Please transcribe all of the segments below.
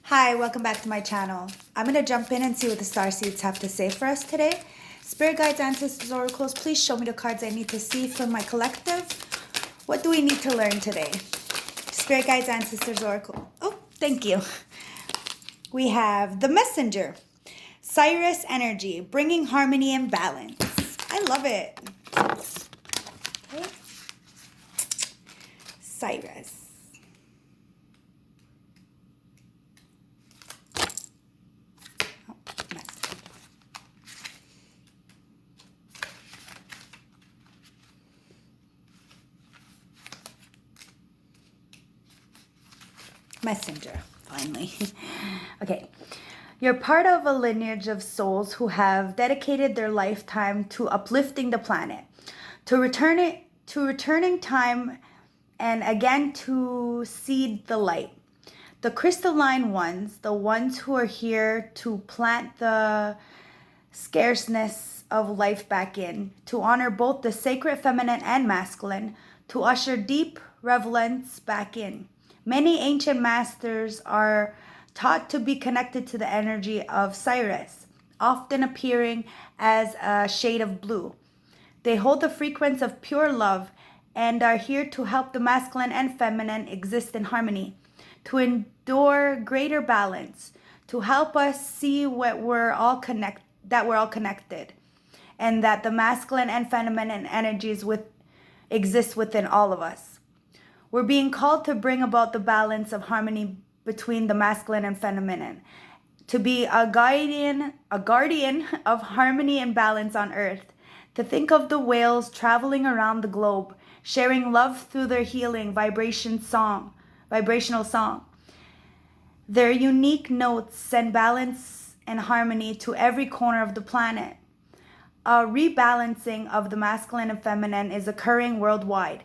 Hi, welcome back to my channel. I'm going to jump in and see what the StarSeeds have to say for us today. Spirit guides, ancestors, oracles, please show me the cards I need to see from my collective. What do we need to learn today? Spirit guides, ancestors, oracle. Oh, thank you. We have the messenger. Cyrus energy, bringing harmony and balance. I love it. Okay. Cyrus. Messenger, finally. Okay. You're part of a lineage of souls who have dedicated their lifetime to uplifting the planet, to returning time, and again to seed the light. The crystalline ones, the ones who are here to plant the scarceness of life back in, to honor both the sacred feminine and masculine, to usher deep reverence back in. Many ancient masters are taught to be connected to the energy of Cyrus, often appearing as a shade of blue. They hold the frequency of pure love and are here to help the masculine and feminine exist in harmony, to endure greater balance, to help us see that we're all connected, and that the masculine and feminine energies exist within all of us. We're being called to bring about the balance of harmony between the masculine and feminine, to be a guardian of harmony and balance on earth, to think of the whales traveling around the globe, sharing love through their healing vibrational song. Their unique notes send balance and harmony to every corner of the planet. A rebalancing of the masculine and feminine is occurring worldwide.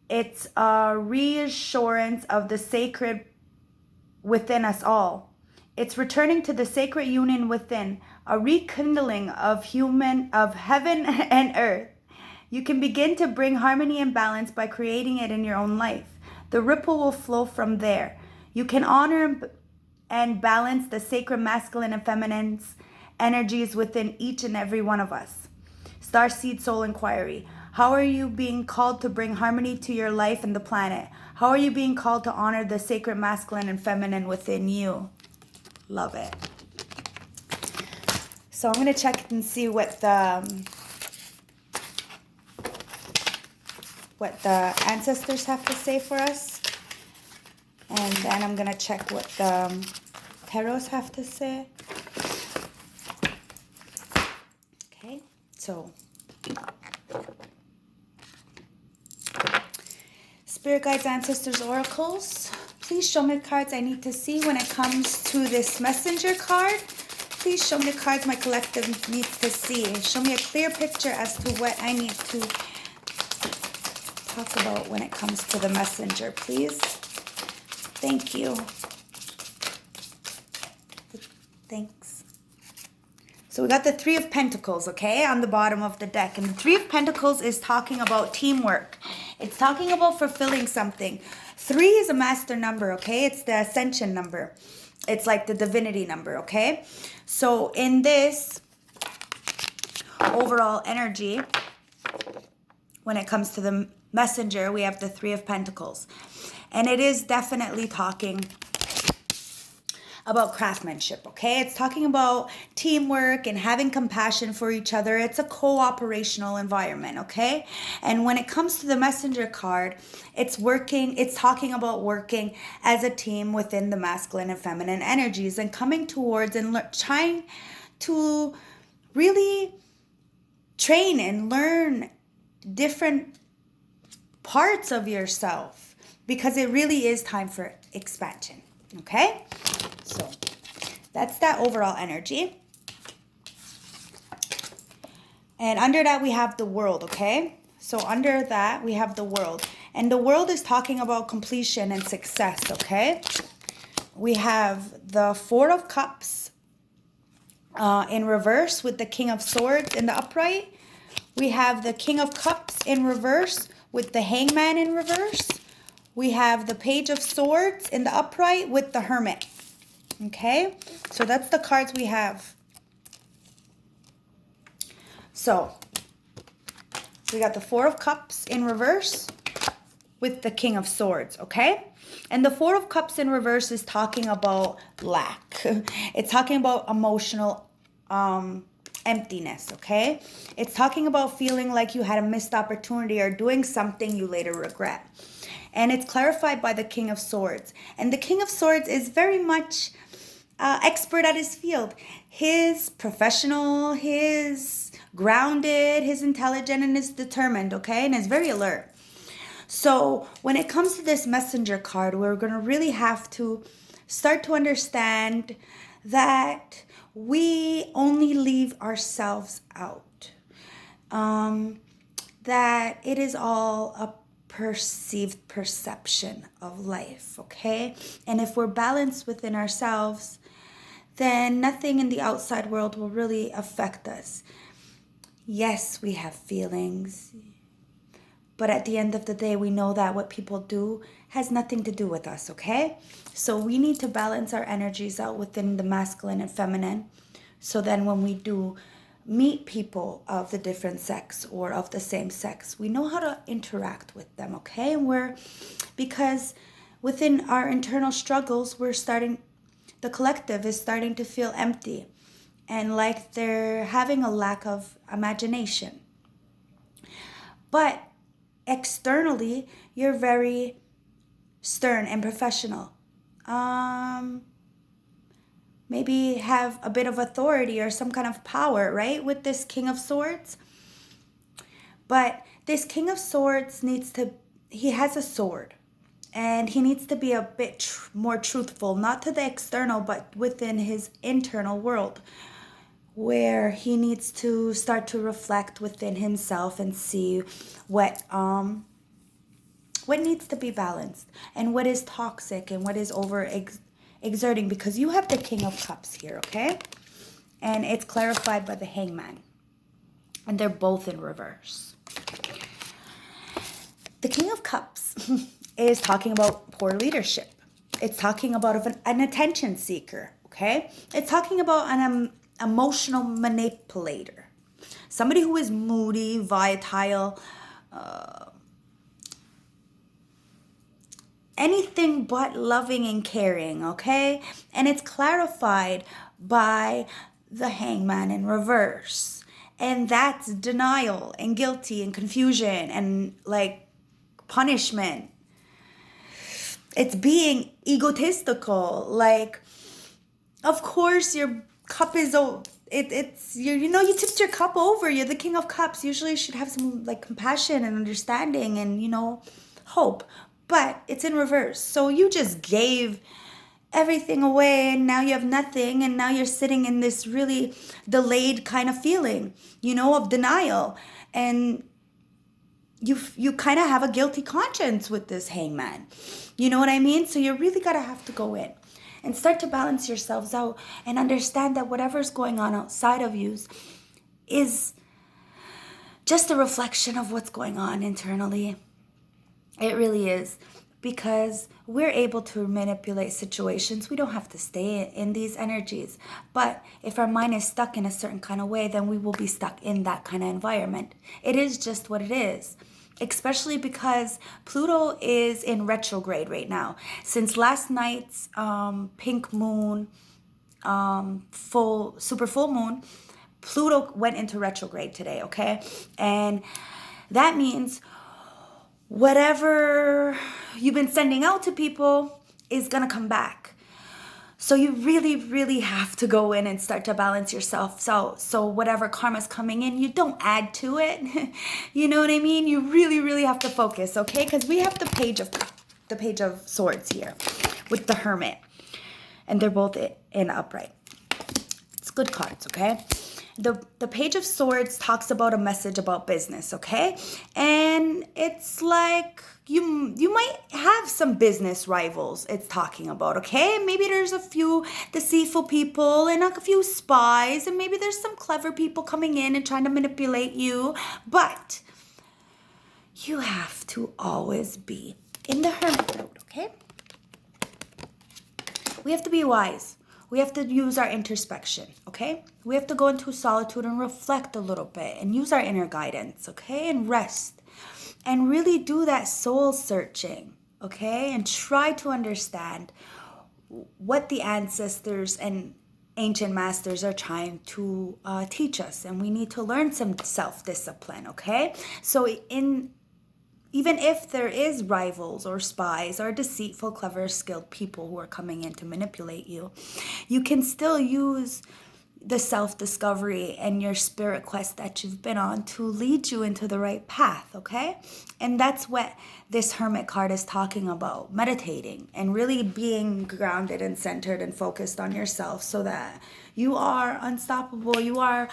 It's a reassurance of the sacred within us all. It's returning to the sacred union within, a rekindling of heaven and earth. You can begin to bring harmony and balance by creating it in your own life. The ripple will flow from there. You can honor and balance the sacred masculine and feminine energies within each and every one of us. StarSeed Soul Inquiry. How are you being called to bring harmony to your life and the planet? How are you being called to honor the sacred masculine and feminine within you? Love it. So I'm going to check and see what the ancestors have to say for us. And then I'm going to check what the tarots have to say. Okay, so Spirit guides, ancestors, oracles, please show me the cards I need to see when it comes to this messenger card. Please show me the cards my collective needs to see. Show me a clear picture as to what I need to talk about when it comes to the messenger, please. Thank you. Thanks. So we got the Three of Pentacles, okay, on the bottom of the deck. And the Three of Pentacles is talking about teamwork. It's talking about fulfilling something. 3 is a master number, okay? It's the ascension number. It's like the divinity number, okay? So in this overall energy, when it comes to the messenger, we have the Three of Pentacles. And it is definitely talking about craftsmanship, okay? It's talking about teamwork and having compassion for each other. It's a cooperational environment, okay? And when it comes to the messenger card, it's talking about working as a team within the masculine and feminine energies and coming towards and trying to really train and learn different parts of yourself, because it really is time for expansion, okay? So that's that overall energy. And under that we have the world, okay? So under that we have the world. And the world is talking about completion and success, okay? We have the Four of Cups in reverse with the King of Swords in the upright. We have the King of Cups in reverse with the Hangman in reverse. We have the Page of Swords in the upright with the Hermit. Okay, so that's the cards we have. So we got the Four of Cups in reverse with the King of Swords, okay? And the Four of Cups in reverse is talking about lack. It's talking about emotional emptiness, okay? It's talking about feeling like you had a missed opportunity or doing something you later regret. And it's clarified by the King of Swords. And the King of Swords is very much expert at his field. His professional, his grounded, his intelligent, and his determined, okay? And is very alert. So when it comes to this messenger card, we're going to really have to start to understand that we only leave ourselves out. That it is all a perceived perception of life, okay? And if we're balanced within ourselves, then nothing in the outside world will really affect us. Yes, we have feelings, but at the end of the day, we know that what people do has nothing to do with us, okay? So we need to balance our energies out within the masculine and feminine. So then when we do meet people of the different sex or of the same sex, we know how to interact with them, okay? And because within our internal struggles, the collective is starting to feel empty and like they're having a lack of imagination. But externally, you're very stern and professional. Maybe have a bit of authority or some kind of power, right? With this King of Swords. But this King of Swords he has a sword. And he needs to be a bit more truthful, not to the external, but within his internal world, where he needs to start to reflect within himself and see what needs to be balanced and what is toxic and what is exerting, because you have the King of Cups here, okay? And it's clarified by the Hangman. And they're both in reverse. The King of Cups is talking about poor leadership. It's talking about an attention seeker, okay? It's talking about an emotional manipulator. Somebody who is moody, volatile, anything but loving and caring, okay? And it's clarified by the Hangman in reverse. And that's denial and guilty and confusion and like punishment. It's being egotistical. Like, of course your cup is you tipped your cup over. You're the King of Cups. Usually you should have some like compassion and understanding and hope. But it's in reverse. So you just gave everything away and now you have nothing, and now you're sitting in this really delayed kind of feeling, of denial. And you kind of have a guilty conscience with this Hangman. You know what I mean? So you really gotta have to go in and start to balance yourselves out and understand that whatever's going on outside of you is just a reflection of what's going on internally. It really is, because we're able to manipulate situations. We don't have to stay in these energies. But if our mind is stuck in a certain kind of way, then we will be stuck in that kind of environment. It is just what it is. Especially because Pluto is in retrograde right now. Since last night's pink moon, super full moon, Pluto went into retrograde today, okay? And that means whatever you've been sending out to people is going to come back. So you really, really have to go in and start to balance yourself. So whatever karma's coming in, you don't add to it. You know what I mean? You really, really have to focus, okay? Because we have the Page of Swords here with the Hermit. And they're both in upright. It's good cards, okay? The Page of Swords talks about a message about business, okay? And it's like you might have some business rivals it's talking about, okay? Maybe there's a few deceitful people and a few spies, and maybe there's some clever people coming in and trying to manipulate you. But you have to always be in the Hermit mode, okay? We have to be wise. we have to use our introspection, okay? We have to go into solitude and reflect a little bit and use our inner guidance, okay? And rest and really do that soul searching, okay? And try to understand what the ancestors and ancient masters are trying to teach us. And we need to learn some self-discipline, okay? So even if there is rivals or spies or deceitful, clever, skilled people who are coming in to manipulate you, you can still use the self-discovery and your spirit quest that you've been on to lead you into the right path, okay? And that's what this Hermit card is talking about, meditating and really being grounded and centered and focused on yourself so that you are unstoppable. You are,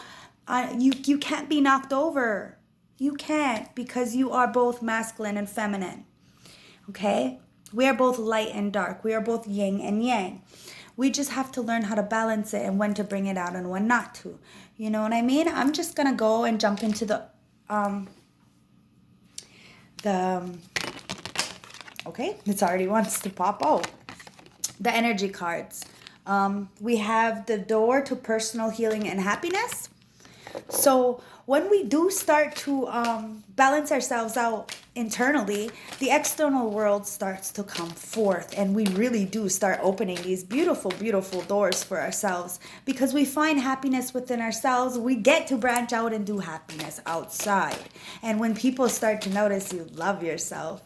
you can't be knocked over. You can't, because you are both masculine and feminine, okay? We are both light and dark. We are both yin and yang. We just have to learn how to balance it and when to bring it out and when not to. You know what I mean? I'm just going to go and jump into okay, it already wants to pop out. The energy cards. We have the door to personal healing and happiness. So when we do start to balance ourselves out internally, the external world starts to come forth, and we really do start opening these beautiful, beautiful doors for ourselves because we find happiness within ourselves. We get to branch out and do happiness outside. And when people start to notice you love yourself,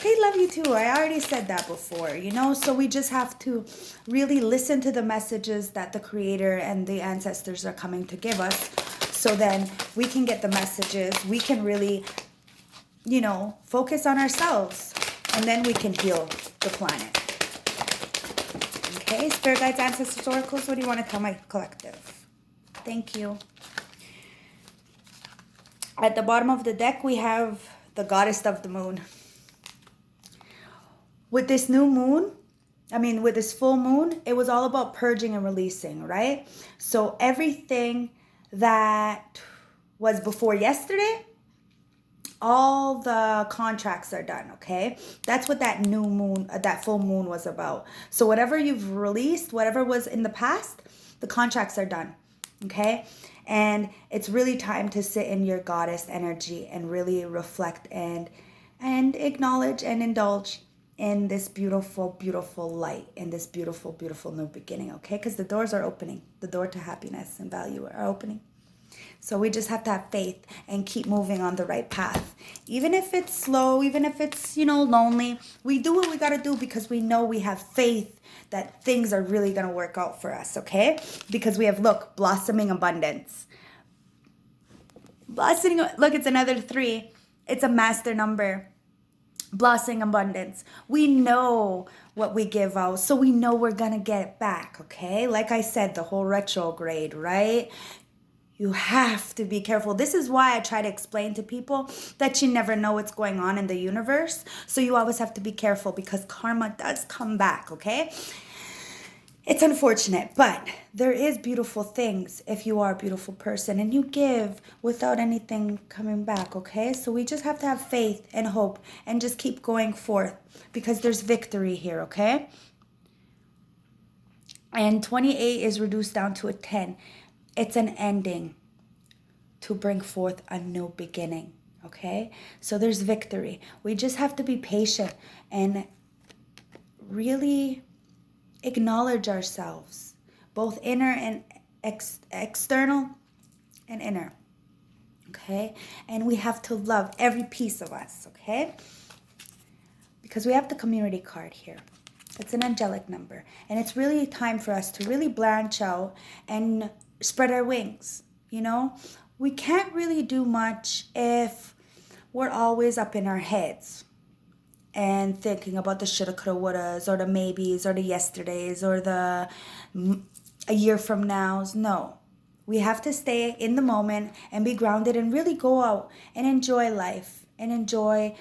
they love you too. I already said that before, you know? So we just have to really listen to the messages that the Creator and the ancestors are coming to give us. So then we can get the messages. We can really, you know, focus on ourselves. And then we can heal the planet. Okay, Spirit Guides, Ancestors, Oracles, what do you want to tell my collective? Thank you. At the bottom of the deck, we have the Goddess of the Moon. With this new moon, with this full moon, it was all about purging and releasing, right? So everything that was before yesterday, all the contracts are done, okay? That's what that new moon, that full moon was about. So whatever you've released, whatever was in the past, the contracts are done, okay? And it's really time to sit in your goddess energy and really reflect and acknowledge and indulge in this beautiful, beautiful light, in this beautiful, beautiful new beginning, okay? Because the doors are opening. The door to happiness and value are opening. So we just have to have faith and keep moving on the right path. Even if it's slow, even if it's, lonely, we do what we got to do because we know we have faith that things are really going to work out for us, okay? Because we have, look, blossoming abundance. Blossoming, look, it's another 3. It's a master number. Blossoming abundance. We know what we give out, so we know we're gonna get it back, okay? Like I said, the whole retrograde, right? You have to be careful. This is why I try to explain to people that you never know what's going on in the universe. So you always have to be careful because karma does come back, okay? It's unfortunate, but there is beautiful things if you are a beautiful person and you give without anything coming back, okay? So we just have to have faith and hope and just keep going forth because there's victory here, okay? And 28 is reduced down to a 10. It's an ending to bring forth a new beginning, okay? So there's victory. We just have to be patient and really acknowledge ourselves, both inner and external and inner, okay? And we have to love every piece of us, okay? Because we have the community card here. It's an angelic number. And it's really time for us to really branch out and spread our wings, We can't really do much if we're always up in our heads and thinking about the shoulda, coulda, wouldas, or the maybes, or the yesterdays, or the a year from nows. No. We have to stay in the moment and be grounded and really go out and enjoy life and enjoy,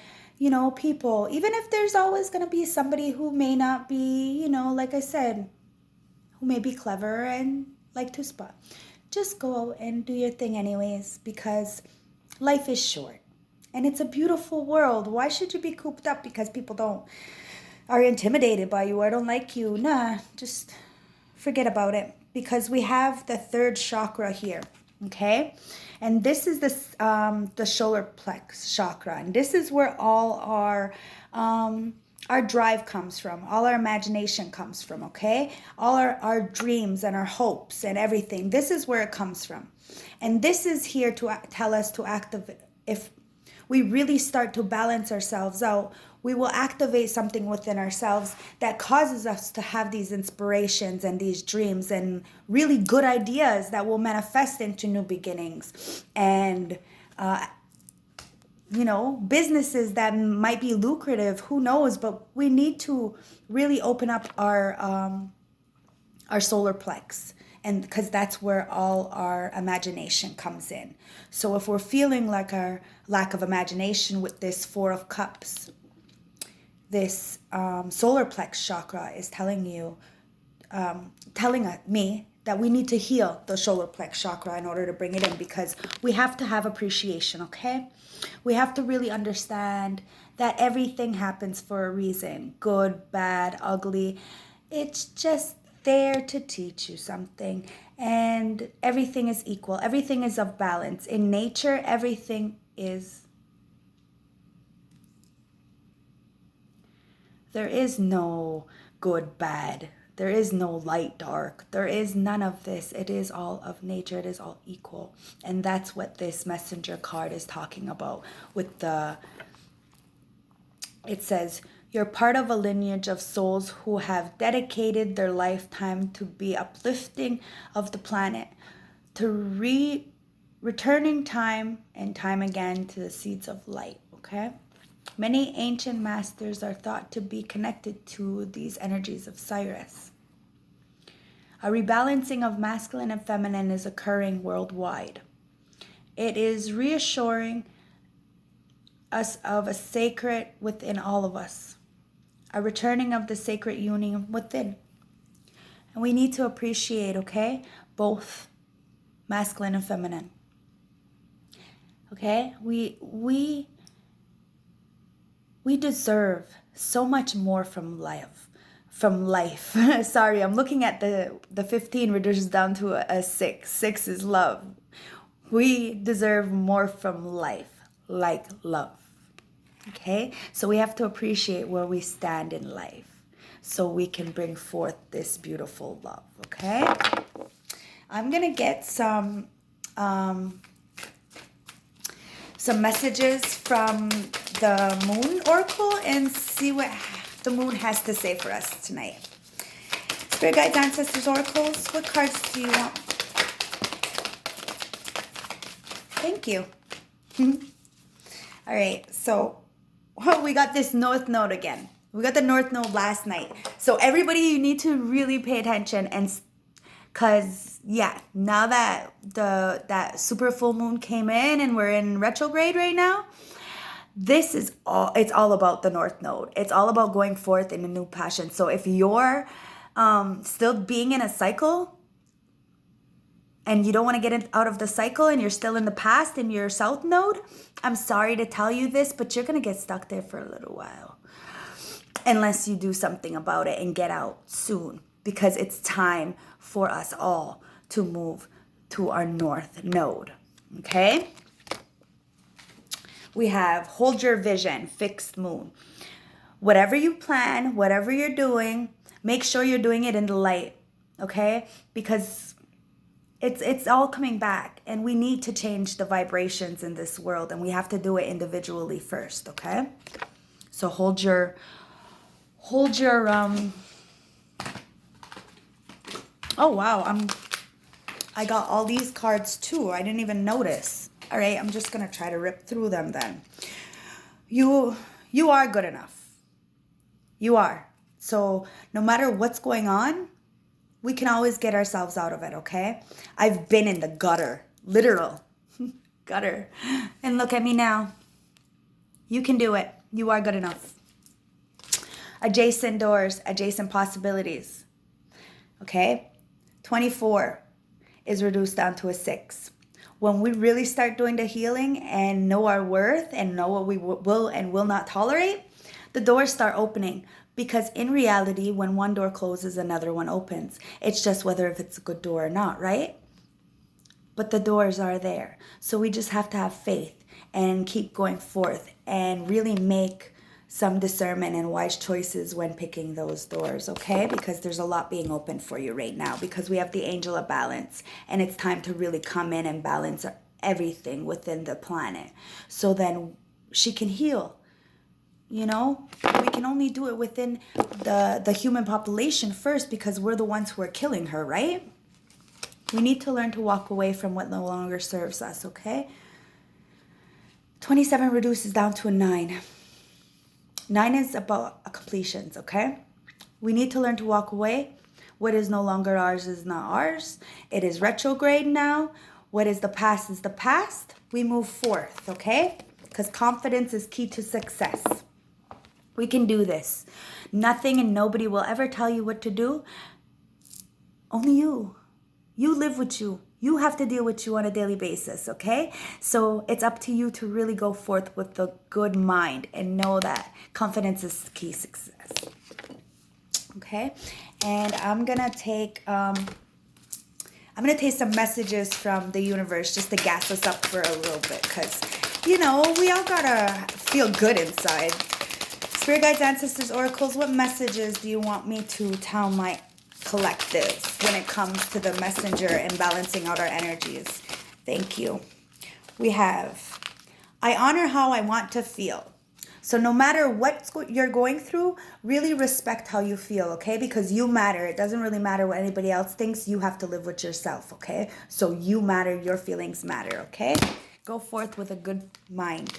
people. Even if there's always going to be somebody who may not be, like I said, who may be clever and like to spot. Just go out and do your thing anyways because life is short. And it's a beautiful world. Why should you be cooped up because people are intimidated by you or don't like you? Nah, just forget about it, because we have the third chakra here, okay? And this is the solar plex chakra, and this is where all our drive comes from, all our imagination comes from, okay? All our dreams and our hopes and everything. This is where it comes from. And this is here to tell us to activate. If we really start to balance ourselves out, we will activate something within ourselves that causes us to have these inspirations and these dreams and really good ideas that will manifest into new beginnings. And businesses that might be lucrative, who knows, but we need to really open up our solar plex, and because that's where all our imagination comes in. So if we're feeling like our lack of imagination with this Four of Cups, this solar plex chakra is telling me that we need to heal the solar plex chakra in order to bring it in, because we have to have appreciation, okay? We have to really understand that everything happens for a reason. Good, bad, ugly. It's just there to teach you something. And everything is equal. Everything is of balance. In nature, everything is. There is no good, bad. There is no light, dark. There is none of this. It is all of nature. It is all equal. And that's what this messenger card is talking about with it says, you're part of a lineage of souls who have dedicated their lifetime to be uplifting of the planet, to returning time and time again to the seeds of light, okay? Many ancient masters are thought to be connected to these energies of Cyrus. A rebalancing of masculine and feminine is occurring worldwide. It is reassuring us of a sacred within all of us, a returning of the sacred union within. And we need to appreciate, okay, both masculine and feminine. Okay? We deserve so much more from life. Sorry, I'm looking at the 15 reduces down to a 6. 6 is love. We deserve more from life, like love. Okay? So we have to appreciate where we stand in life so we can bring forth this beautiful love. Okay? I'm going to get some messages from the Moon Oracle and see what the Moon has to say for us tonight. Spirit guides, ancestors, oracles, what cards do you want? Thank you. All right, so we got this North Node again. We got the North Node last night. So everybody, you need to really pay attention, and because now that that super full moon came in and we're in retrograde right now, it's all about the North Node. It's all about going forth in a new passion. So if you're still being in a cycle and you don't want to get out of the cycle and you're still in the past in your South Node, I'm sorry to tell you this, but you're going to get stuck there for a little while. Unless you do something about it and get out soon. Because it's time for us all to move to our North Node. Okay? We have hold your vision, fixed moon. Whatever you plan, whatever you're doing, make sure you're doing it in the light. Okay? Because it's all coming back, and we need to change the vibrations in this world, and we have to do it individually first. Okay? So hold your oh wow, I got all these cards too. I didn't even notice. All right, I'm just gonna try to rip through them then. You are good enough. You are. So no matter what's going on, we can always get ourselves out of it, okay? I've been in the gutter, literal gutter. And look at me now. You can do it. You are good enough. Adjacent doors, adjacent possibilities. Okay? 24 is reduced down to a 6. When we really start doing the healing and know our worth and know what we will and will not tolerate, the doors start opening. Because in reality, when one door closes, another one opens. It's just whether if it's a good door or not, right? But the doors are there. So we just have to have faith and keep going forth and really make some discernment and wise choices when picking those doors, okay? Because there's a lot being opened for you right now, because we have the angel of balance, and it's time to really come in and balance everything within the planet, so then she can heal. You know, we can only do it within the human population first, because we're the ones who are killing her, right? We need to learn to walk away from what no longer serves us, okay? 27 reduces down to a 9. 9 is about completions, okay? We need to learn to walk away. What is no longer ours is not ours. It is retrograde now. What is the past is the past. We move forth, okay? Because confidence is key to success. We can do this. Nothing and nobody will ever tell you what to do. Only you. You live with you. You have to deal with you on a daily basis, okay? So it's up to you to really go forth with a good mind and know that confidence is key success. Okay? And I'm gonna take some messages from the universe just to gas us up for a little bit, because you know we all gotta feel good inside. Spirit guides, ancestors, oracles, what messages do you want me to tell my collective when it comes to the messenger and balancing out our energies? Thank you. We have, I honor how I want to feel. So no matter what you're going through, really respect how you feel, okay? Because you matter. It doesn't really matter what anybody else thinks. You have to live with yourself, okay? So you matter. Your feelings matter, okay? Go forth with a good mind.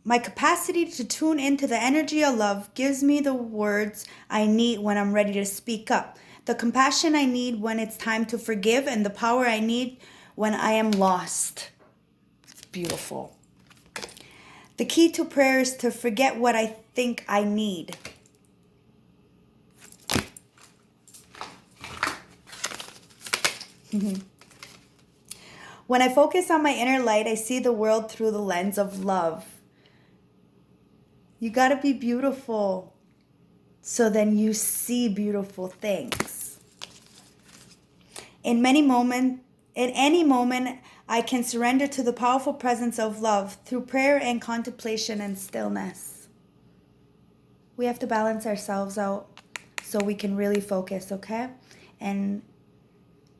My capacity to tune into the energy of love gives me the words I need when I'm ready to speak up, the compassion I need when it's time to forgive, and the power I need when I am lost. It's beautiful. The key to prayer is to forget what I think I need. When I focus on my inner light, I see the world through the lens of love. You got to be beautiful, so then you see beautiful things. In any moment, I can surrender to the powerful presence of love through prayer and contemplation and stillness. We have to balance ourselves out so we can really focus, okay? And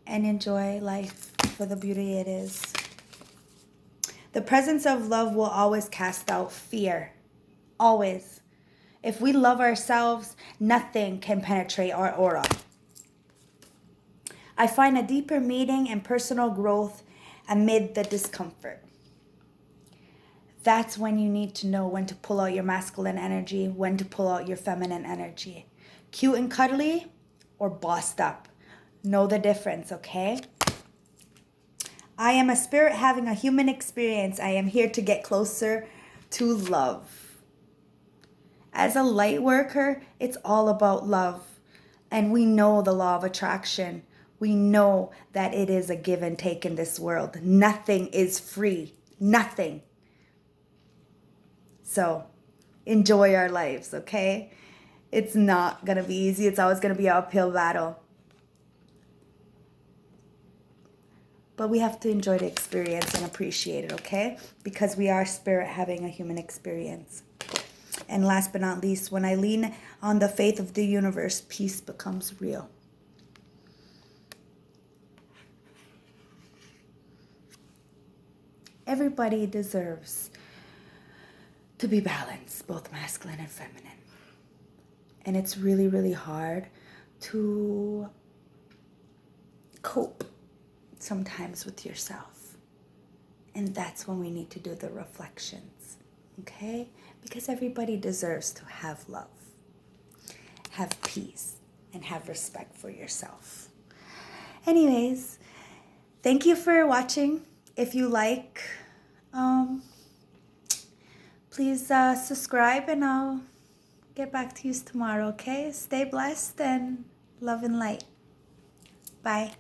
enjoy life for the beauty it is. The presence of love will always cast out fear. Always. If we love ourselves, nothing can penetrate our aura. I find a deeper meaning and personal growth amid the discomfort. That's when you need to know when to pull out your masculine energy, when to pull out your feminine energy. Cute and cuddly or bossed up. Know the difference, okay? I am a spirit having a human experience. I am here to get closer to love. As a light worker, it's all about love. And we know the law of attraction. We know that it is a give and take in this world. Nothing is free. Nothing. So enjoy our lives, okay? It's not going to be easy. It's always going to be an uphill battle. But we have to enjoy the experience and appreciate it, okay? Because we are spirit having a human experience. And last but not least, when I lean on the faith of the universe, peace becomes real. Everybody deserves to be balanced, both masculine and feminine. And it's really, really hard to cope sometimes with yourself. And that's when we need to do the reflections, okay? Because everybody deserves to have love, have peace, and have respect for yourself. Anyways, thank you for watching. If you like, please subscribe, and I'll get back to you tomorrow, okay? Stay blessed and love and light. Bye.